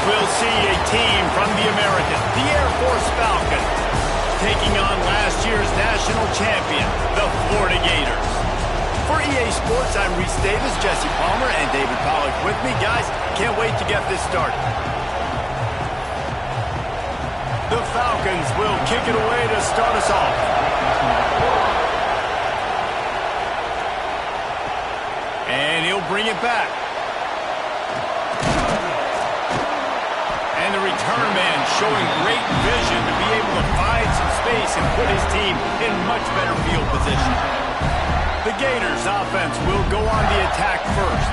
we'll see a team from the Americas, the Air Force Falcons, taking on last year's national champion, the Florida Gators. For EA Sports, I'm Reese Davis, Jesse Palmer, and David Pollack with me. Guys, can't wait to get this started. The Falcons will kick it away to start us off. And he'll bring it back. And the return man showing great vision to be able to find some space and put his team in much better field position. The Gators offense will go on the attack first.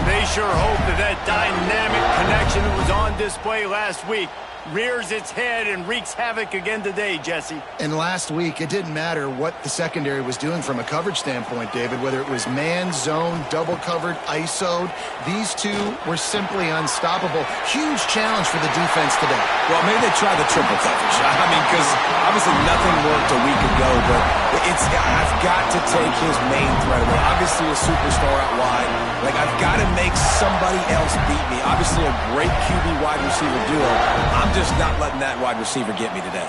They sure hope that dynamic connection that was on display last week rears its head and wreaks havoc again today, Jesse. And last week, it didn't matter what the secondary was doing from a coverage standpoint, David, whether it was man, zone, double covered, ISO'd. These two were simply unstoppable. Huge challenge for the defense today. Well, maybe they tried the triple coverage. I mean, because obviously nothing worked a week ago, but I've got to take his main threat away. Obviously a superstar out wide. Like, I've got to make somebody else beat me. Obviously a great QB wide receiver duo. I'm just not letting that wide receiver get me today.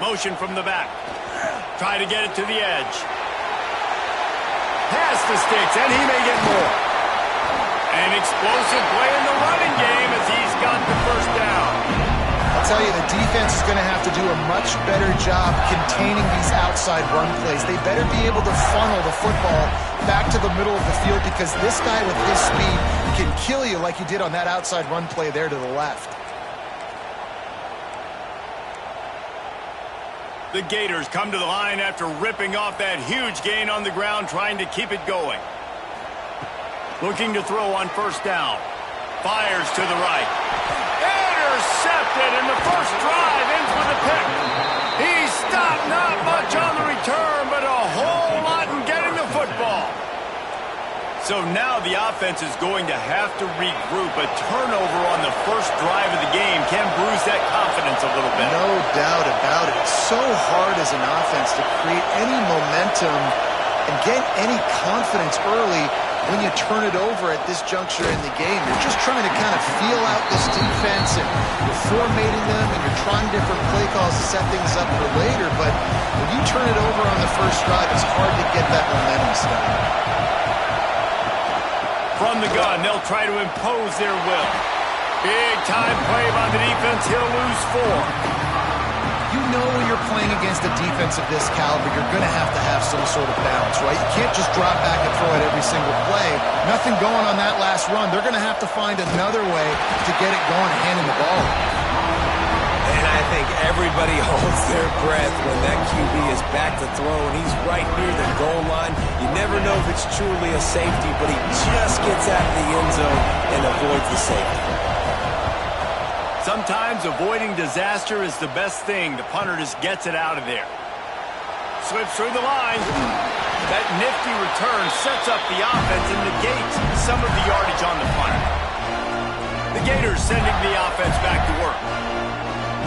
Motion from the back. Try to get it to the edge. Pass the sticks, and he may get more. An explosive play in the running game as he's got the first down. I'll tell you, the defense is going to have to do a much better job containing these outside run plays. They better be able to funnel the football back to the middle of the field because this guy with his speed can kill you like he did on that outside run play there to the left. The Gators come to the line after ripping off that huge gain on the ground, trying to keep it going. Looking to throw on first down. Fires to the right. Intercepted, and the first drive ends with a pick. He stopped not much on the return, but a whole lot in getting the football. So now the offense is going to have to regroup. A turnover on the first drive of the game can bruise that confidence a little bit. No doubt about it. It's so hard as an offense to create any momentum and get any confidence early when you turn it over at this juncture in the game. You're just trying to kind of feel out this defense, and you're formatting them, and you're trying different play calls to set things up for later. But when you turn it over on the first drive, it's hard to get that momentum started. From the gun, they'll try to impose their will. Big time play by the defense. He'll lose 4. You know when you're playing against a defense of this caliber, you're going to have some sort of balance, right? You can't just drop back and throw it every single play. Nothing going on that last run. They're going to have to find another way to get it going, handing the ball. And I think everybody holds their breath when that QB is back to throw, and he's right near the goal line. You never know if it's truly a safety, but he just gets out of the end zone and avoids the safety. Sometimes avoiding disaster is the best thing. The punter just gets it out of there. Slips through the line. That nifty return sets up the offense and negates some of the yardage on the punter. The Gators sending the offense back to work.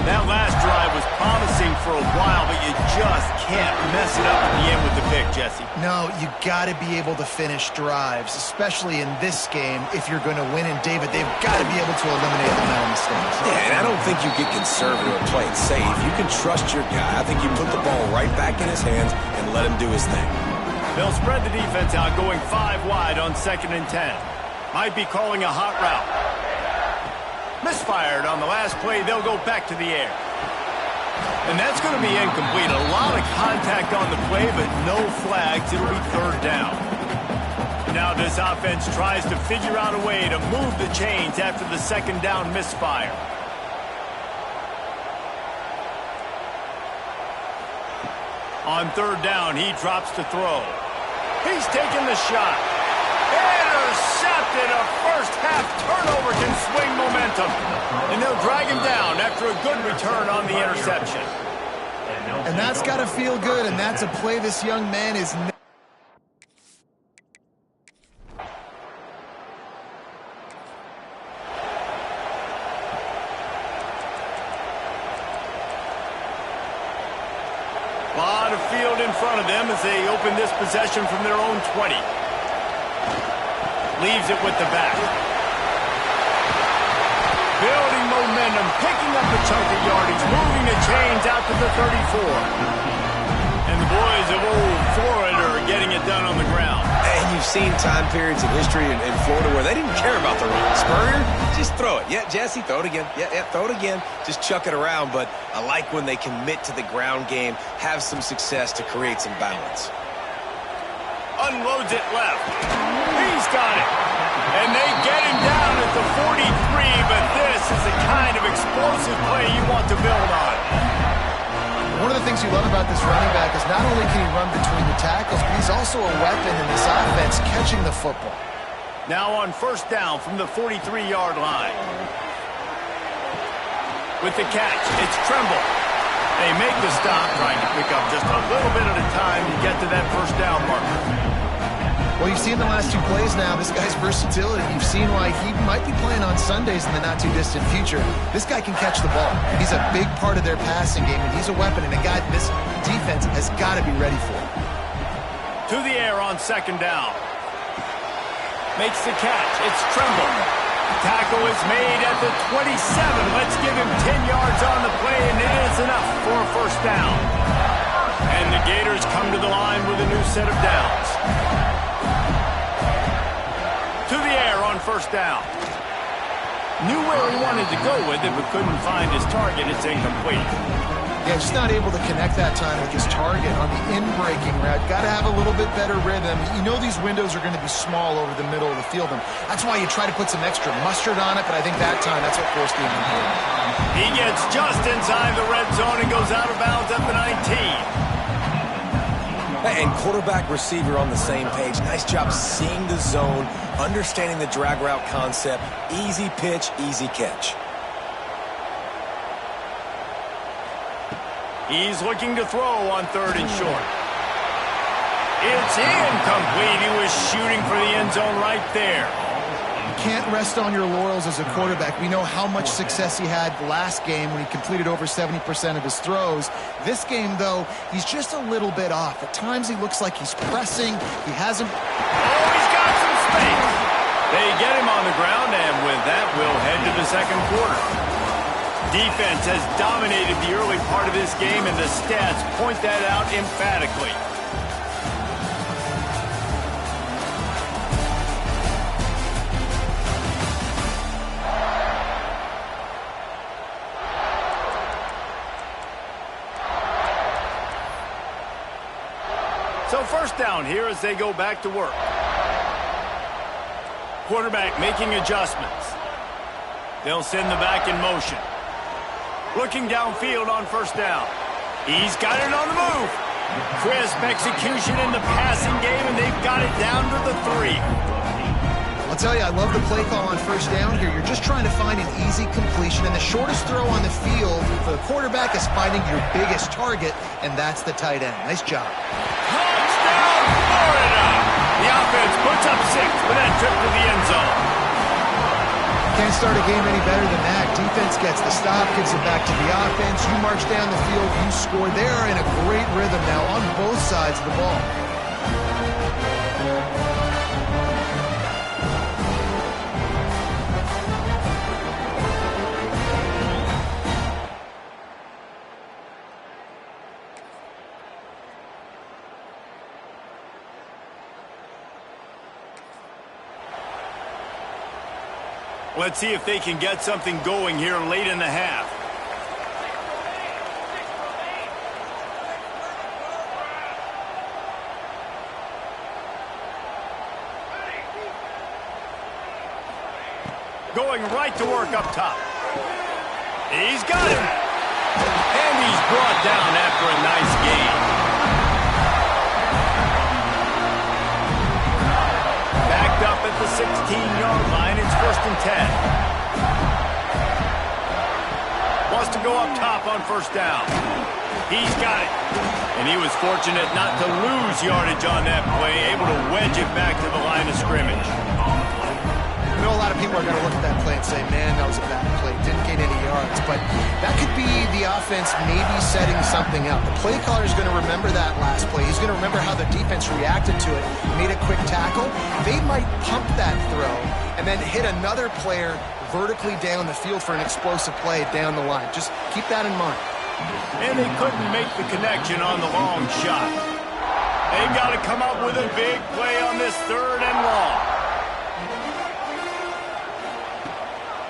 That last drive was promising for a while, but you just can't mess it up at the end with the pick, Jesse. No, you got to be able to finish drives, especially in this game if you're going to win. And, David, they've got to be able to eliminate the mental mistakes. Yeah, and I don't think you get conservative or play it safe. You can trust your guy. I think you put the ball right back in his hands and let him do his thing. They'll spread the defense out, going 5 wide on 2nd and 10. Might be calling a hot route. Misfired on the last play. They'll go back to the air. And that's going to be incomplete. A lot of contact on the play, but no flags. It'll be 3rd down. Now this offense tries to figure out a way to move the chains after the 2nd down misfire. On 3rd down, he drops to throw. He's taking the shot. Intercepted. A first-half turnover can swing momentum. And they'll drag him down after a good return on the interception. And that's got to feel good, and that's a play this young man is... A lot of field in front of them as they open this possession from their own 20. leaves it with the back. Building momentum, picking up a chunk of yardage, moving the chains out to the 34. And the boys of old Florida are getting it done on the ground. And you've seen time periods in history in Florida where they didn't care about the run. Spurrier, just throw it. Yeah, Jesse, throw it again. Yeah, throw it again. Just chuck it around. But I like when they commit to the ground game, have some success to create some balance. Unloads it left. He's got it. And they get him down at the 43, but this is the kind of explosive play you want to build on. One of the things you love about this running back is not only can he run between the tackles, but he's also a weapon in this offense catching the football. Now on first down from the 43-yard line. With the catch, it's Tremble. They make the stop, trying to pick up just a little bit at a time to get to that first down marker. Well, you've seen the last two plays now, this guy's versatility. You've seen why he might be playing on Sundays in the not-too-distant future. This guy can catch the ball. He's a big part of their passing game, and he's a weapon and a guy this defense has got to be ready for. To the air on second down. Makes the catch. It's Tremble. Tackle is made at the 27. Let's give him 10 yards on the play, and it is enough for a first down. And the Gators come to the line with a new set of downs. To the air on first down. Knew where he wanted to go with it, but couldn't find his target. It's incomplete. Yeah, just not able to connect that time with his target on the in-breaking route. Got to have a little bit better rhythm. You know these windows are going to be small over the middle of the field, and that's why you try to put some extra mustard on it, but I think that time, that's what forced the incomplete. He gets just inside the red zone and goes out of bounds at the 19. And quarterback receiver on the same page. Nice job seeing the zone, understanding the drag route concept. Easy pitch, easy catch. He's looking to throw on third and short. It's incomplete. He was shooting for the end zone right there. Can't rest on your laurels as a quarterback. We know how much success he had last game when he completed over 70% of his throws. This game, though, he's just a little bit off. At times he looks like he's pressing. He hasn't... Oh, he's got some space. They get him on the ground, and with that, we'll head to the second quarter. Defense has dominated the early part of this game, and the stats point that out emphatically. So first down here as they go back to work. Quarterback making adjustments. They'll send the back in motion. Looking downfield on first down. He's got it on the move. Crisp execution in the passing game, and they've got it down to the 3. I'll tell you, I love the play call on first down here. You're just trying to find an easy completion, and the shortest throw on the field for the quarterback is finding your biggest target, and that's the tight end. Nice job. Touchdown, Florida! The offense puts up 6 for that trip to the end zone. Can't start a game any better than that. Defense gets the stop, gives it back to the offense. You march down the field, you score. They are in a great rhythm now on both sides of the ball. Let's see if they can get something going here late in the half. Going right to work up top. He's got him. And he's brought down after a nice gain. Backed up at the 16-yard line. It's 1st and 10. Wants to go up top on first down. He's got it. And he was fortunate not to lose yardage on that play, able to wedge it back to the line of scrimmage. know a lot of people are going to look at that play and say, man, that was a bad play. Didn't gain any yards. But that could be the offense maybe setting something up. The play caller is going to remember that last play. He's going to remember how the defense reacted to it, made a quick tackle. They might pump that throw and then hit another player vertically down the field for an explosive play down the line. Just keep that in mind. And they couldn't make the connection on the long shot. They've got to come up with a big play on this 3rd and long.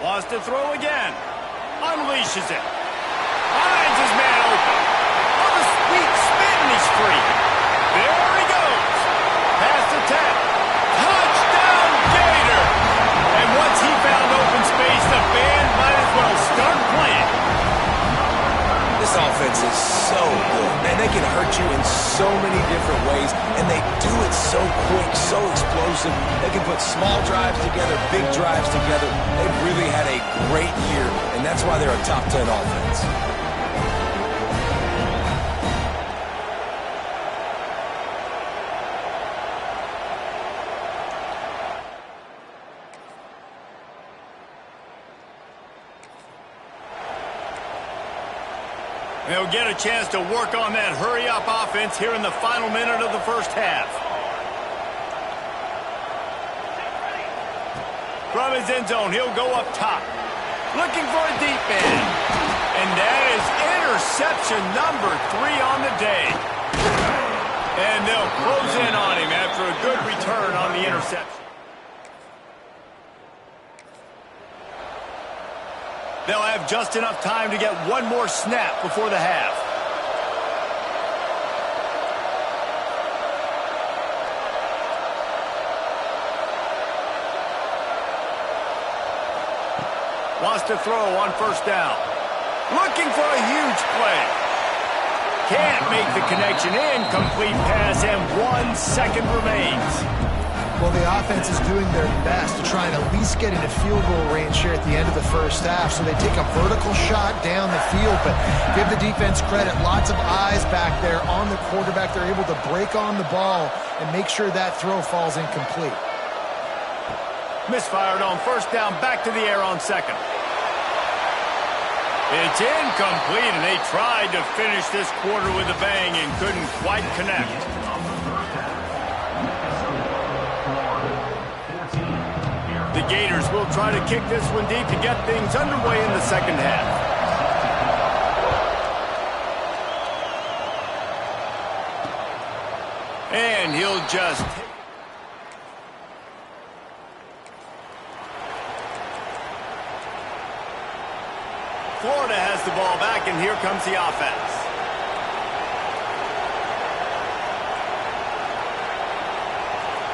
Wants to throw again. Unleashes it. Finds his man open. On a sweet spin, he's free. There he goes. Pass attempt. Touchdown, Gator. And once he found open space, the band might as well start playing. This offense is so good, man. They can hurt you in so many different ways, and they do it so quick, so explosive. They can put small drives together, big drives together. They've really had a great year, and that's why they're a top 10 offense. They'll get a chance to work on that hurry-up offense here in the final minute of the first half. From his end zone, he'll go up top. Looking for a deep man. And that is interception number 3 on the day. And they'll close in on him after a good return on the interception. They'll have just enough time to get one more snap before the half. Wants to throw on 1st down. Looking for a huge play. Can't make the connection. Incomplete pass, and 1 second remains. Well, the offense is doing their best to try and at least get into field goal range here at the end of the first half. So they take a vertical shot down the field, but give the defense credit. Lots of eyes back there on the quarterback. They're able to break on the ball and make sure that throw falls incomplete. Misfired on 1st down, back to the air on 2nd. It's incomplete, and they tried to finish this quarter with a bang and couldn't quite connect. The Gators will try to kick this one deep to get things underway in the second half. And he'll just... Florida has the ball back, and here comes the offense.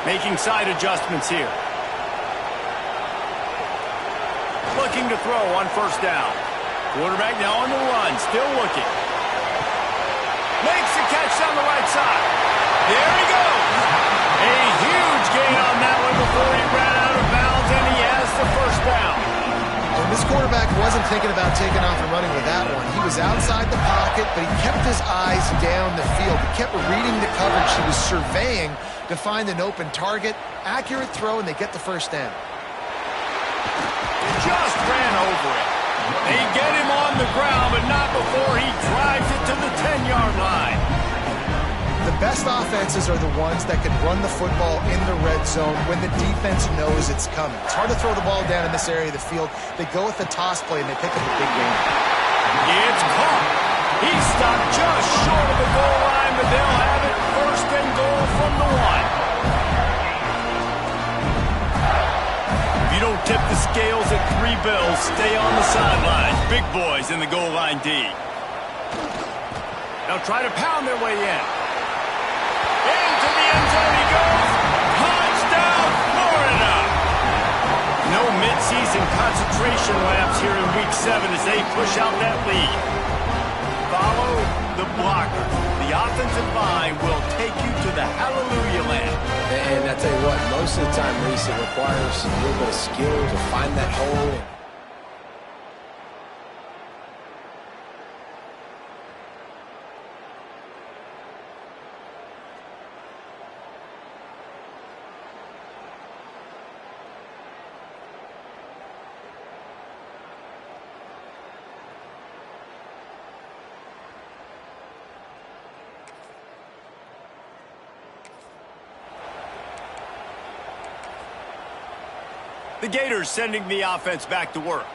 Making side adjustments here. Looking to throw on 1st down. Quarterback now on the run, still looking. Makes the catch down the right side. There he goes. A huge gain on that one before he ran out of bounds, and he has the 1st down. And this quarterback wasn't thinking about taking off and running with that one. He was outside the pocket, but he kept his eyes down the field. He kept reading the coverage. He was surveying to find an open target. Accurate throw, and they get the 1st down. Just ran over it. They get him on the ground, but not before he drives it to the 10-yard line. The best offenses are the ones that can run the football in the red zone when the defense knows it's coming. It's hard to throw the ball down in this area of the field. They go with the toss play, and they pick up a big gain. It's caught. He's stopped just short of the goal line, but they'll have it 1st and goal from the 1. You don't tip the scales at 3 bills. Stay on the sidelines. Big boys in the goal line D. They'll try to pound their way in. Into the end zone he goes. Touchdown, Florida! No midseason concentration laps here in Week 7 as they push out that lead. Follow the blocker. The offensive line will take you to the hallelujah land. And I tell you what, most of the time, Reese, it requires a little bit of skill to find that hole. The Gators sending the offense back to work.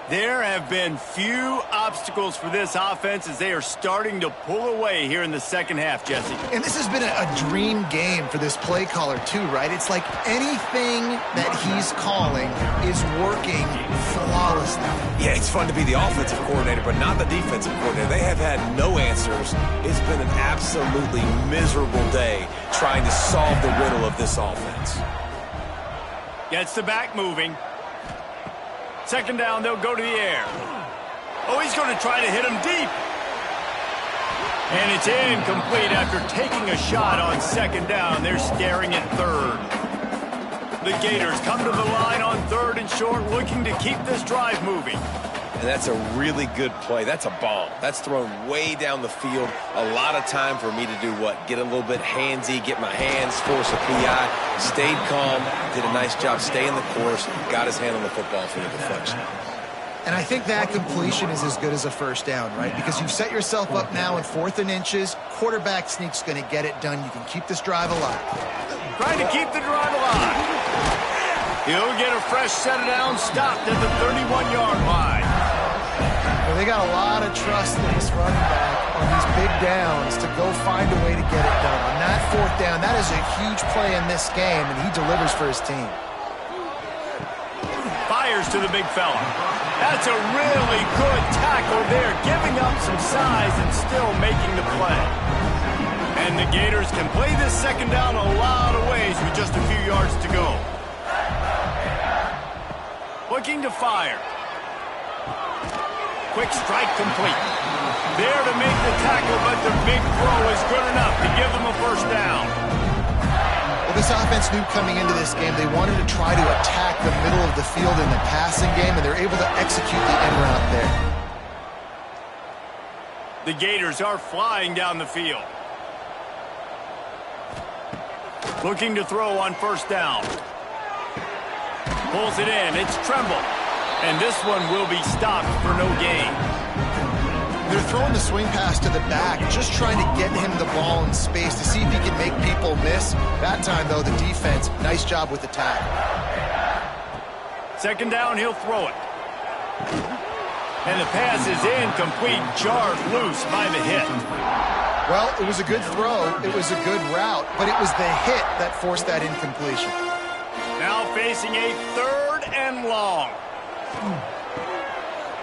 There have been few obstacles for this offense as they are starting to pull away here in the second half, Jesse. And this has been a dream game for this play caller too, right? It's like anything that he's calling is working flawlessly. Yeah, it's fun to be the offensive coordinator, but not the defensive coordinator. They have had no answers. It's been an absolutely miserable day trying to solve the riddle of this offense. Gets the back moving. Second down, they'll go to the air. Oh, he's going to try to hit him deep. And it's incomplete after taking a shot on second down. They're staring at third. The Gators come to the line on third and short, looking to keep this drive moving. And that's a really good play. That's a bomb. That's thrown way down the field. A lot of time for me to do what? Get a little bit handsy, get my hands, force a PI. Stayed calm, did a nice job staying the course, got his hand on the football for the deflection. And I think that completion is as good as a first down, right? Because you've set yourself up now in 4th and inches. Quarterback sneak's going to get it done. You can keep this drive alive. Trying to keep the drive alive. He'll get a fresh set of downs stopped at the 31-yard line. Well, they got a lot of trust in this running back on these big downs to go find a way to get it done. On that 4th down, that is a huge play in this game, and he delivers for his team. Fires to the big fella. That's a really good tackle there, giving up some size and still making the play. And the Gators can play this second down a lot of ways with just a few yards to go. Looking to fire. Quick strike complete. There to make the tackle, but the big throw is good enough to give them a first down. Well, this offense knew coming into this game they wanted to try to attack the middle of the field in the passing game, and they're able to execute the end route there. The Gators are flying down the field. Looking to throw on first down. Pulls it in. It's Tremble. And this one will be stopped for no gain. They're throwing the swing pass to the back, just trying to get him the ball in space to see if he can make people miss. That time, though, the defense, nice job with the tackle. Second down, he'll throw it. And the pass is incomplete, jarred loose by the hit. Well, it was a good throw. It was a good route, but it was the hit that forced that incompletion. Now facing a 3rd and long.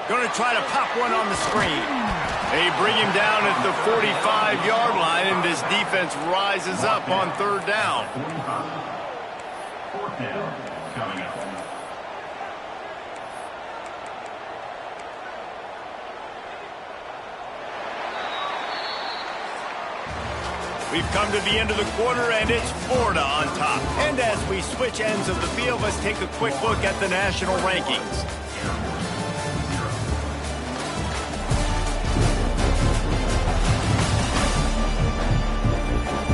Going to try to pop one on the screen. They bring him down at the 45-yard line, and this defense rises up on 3rd down. 4th down coming up. We've come to the end of the quarter, and it's Florida on top. And as we switch ends of the field, let's take a quick look at the national rankings.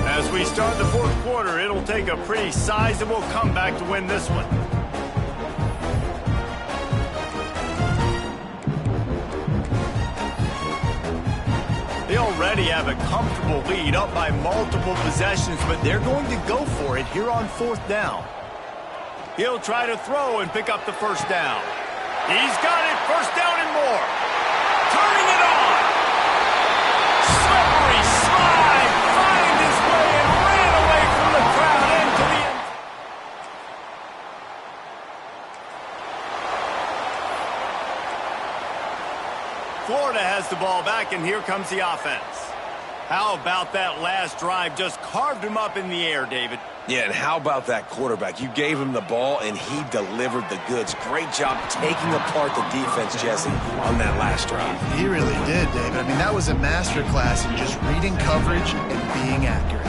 As we start the 4th quarter, it'll take a pretty sizable comeback to win this one. They already have a comfortable lead, up by multiple possessions, but they're going to go for it here on 4th down. He'll try to throw and pick up the first down. He's got it, first down and more. Turning it on. Slippery slide, find his way and ran away from the crowd into the end. Florida has the ball back, and here comes the offense. How about that last drive? Just carved him up in the air, David. Yeah, and how about that quarterback? You gave him the ball, and he delivered the goods. Great job taking apart the defense, Jesse, on that last drive. He really did, David. I mean, that was a masterclass in just reading coverage and being accurate.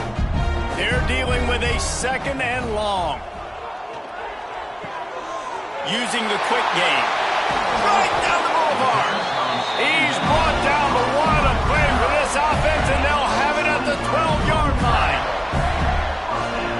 They're dealing with a 2nd and long. Using the quick game. Right down the boulevard. He's brought down, but what a play for this offense, and they'll have it at the 12-yard line.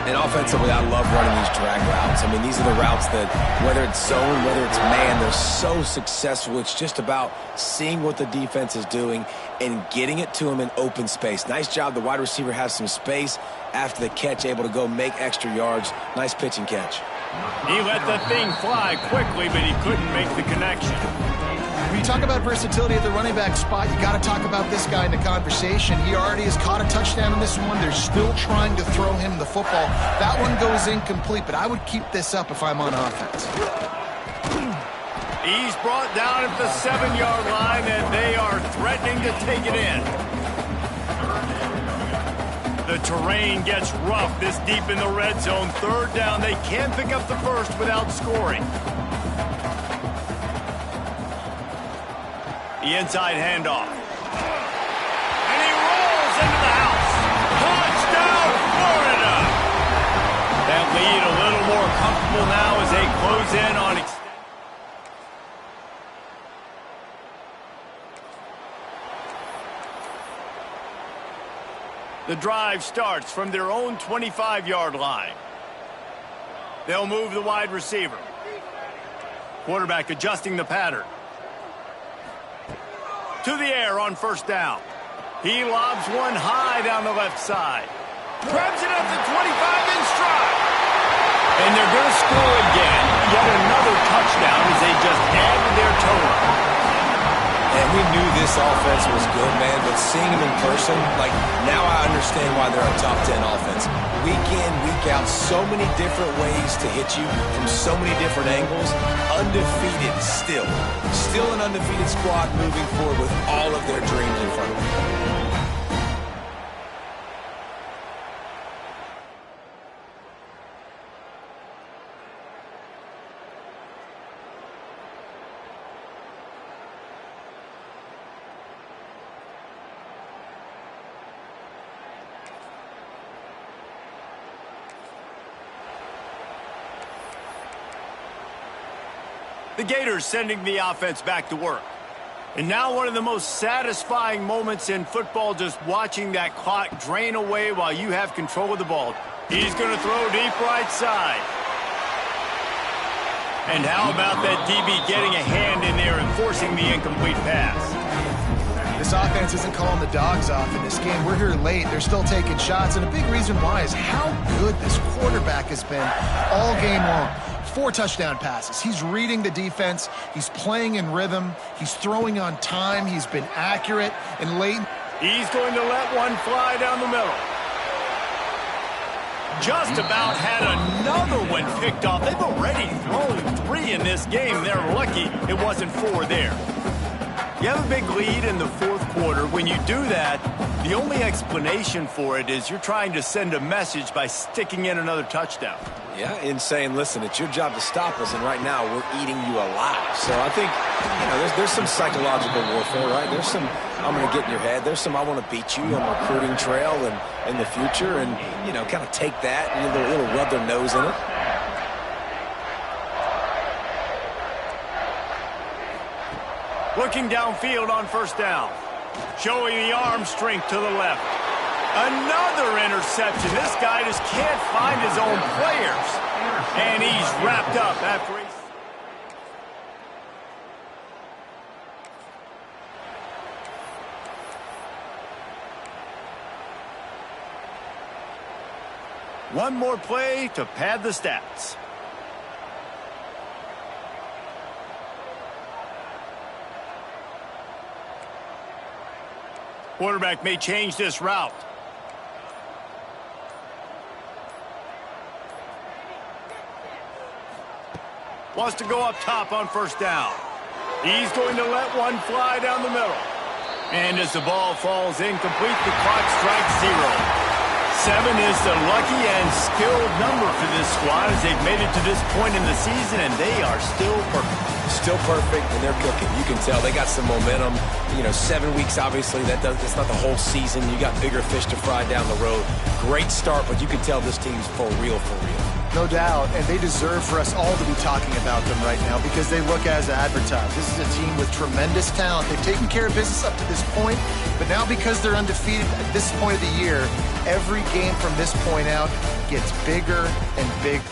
And offensively, I love running these drag routes. I mean, these are the routes that, whether it's zone, whether it's man, they're so successful. It's just about seeing what the defense is doing and getting it to them in open space. Nice job. The wide receiver has some space after the catch, able to go make extra yards. Nice pitch and catch. He let the thing fly quickly, but he couldn't make the connection. When you talk about versatility at the running back spot, you got to talk about this guy in the conversation. He already has caught a touchdown in this one. They're still trying to throw him the football. That one goes incomplete, but I would keep this up if I'm on offense. He's brought down at the 7-yard line, and they are threatening to take it in. The terrain gets rough this deep in the red zone. Third down, they can pick up the first without scoring. The inside handoff. And he rolls into the house. Touchdown, Florida! That lead a little more comfortable now as they close in on The drive starts from their own 25-yard line. They'll move the wide receiver. Quarterback adjusting the pattern. To the air on first down. He lobs one high down the left side. Grabs it up to 25 in stride. And they're going to score again. Yet another touchdown as they just add to their total. And we knew this offense was good, man, but seeing them in person, like, now I understand why they're a top 10 offense. Week in, week out, so many different ways to hit you from so many different angles. Undefeated still. Still an undefeated squad moving forward with all of their dreams in front of them. The Gators sending the offense back to work. And now one of the most satisfying moments in football, just watching that clock drain away while you have control of the ball. He's going to throw deep right side. And how about that DB getting a hand in there and forcing the incomplete pass? This offense isn't calling the dogs off in this game. We're here late. They're still taking shots, and a big reason why is how good this quarterback has been all game long. 4 touchdown passes. He's reading the defense. He's playing in rhythm. He's throwing on time. He's been accurate and late. He's going to let one fly down the middle. Just about had another one picked off. They've already thrown 3 in this game. They're lucky it wasn't 4 there. You have a big lead in the fourth quarter. When you do that, the only explanation for it is you're trying to send a message by sticking in another touchdown. Yeah, and saying, listen, it's your job to stop us, and right now we're eating you alive. So I think, there's some psychological warfare, right? There's some, I'm going to get in your head. There's some, I want to beat you on the recruiting trail and in the future, and, kind of take that and a little rub their nose in it. Looking downfield on first down. Showing the arm strength to the left. Another interception. This guy just can't find his own players. And he's wrapped up after he... One more play to pad the stats. Quarterback may change this route. Wants to go up top on first down. He's going to let one fly down the middle. And as the ball falls incomplete, the clock strikes 0. 7 is the lucky and skilled number for this squad as they've made it to this point in the season, and they are still perfect. Still perfect, and they're cooking. You can tell they got some momentum. 7 weeks, obviously, that's not the whole season. You got bigger fish to fry down the road. Great start, but you can tell this team's for real, for real. No doubt, and they deserve for us all to be talking about them right now because they look as advertised. This is a team with tremendous talent. They've taken care of business up to this point, but now because they're undefeated at this point of the year, every game from this point out gets bigger and bigger.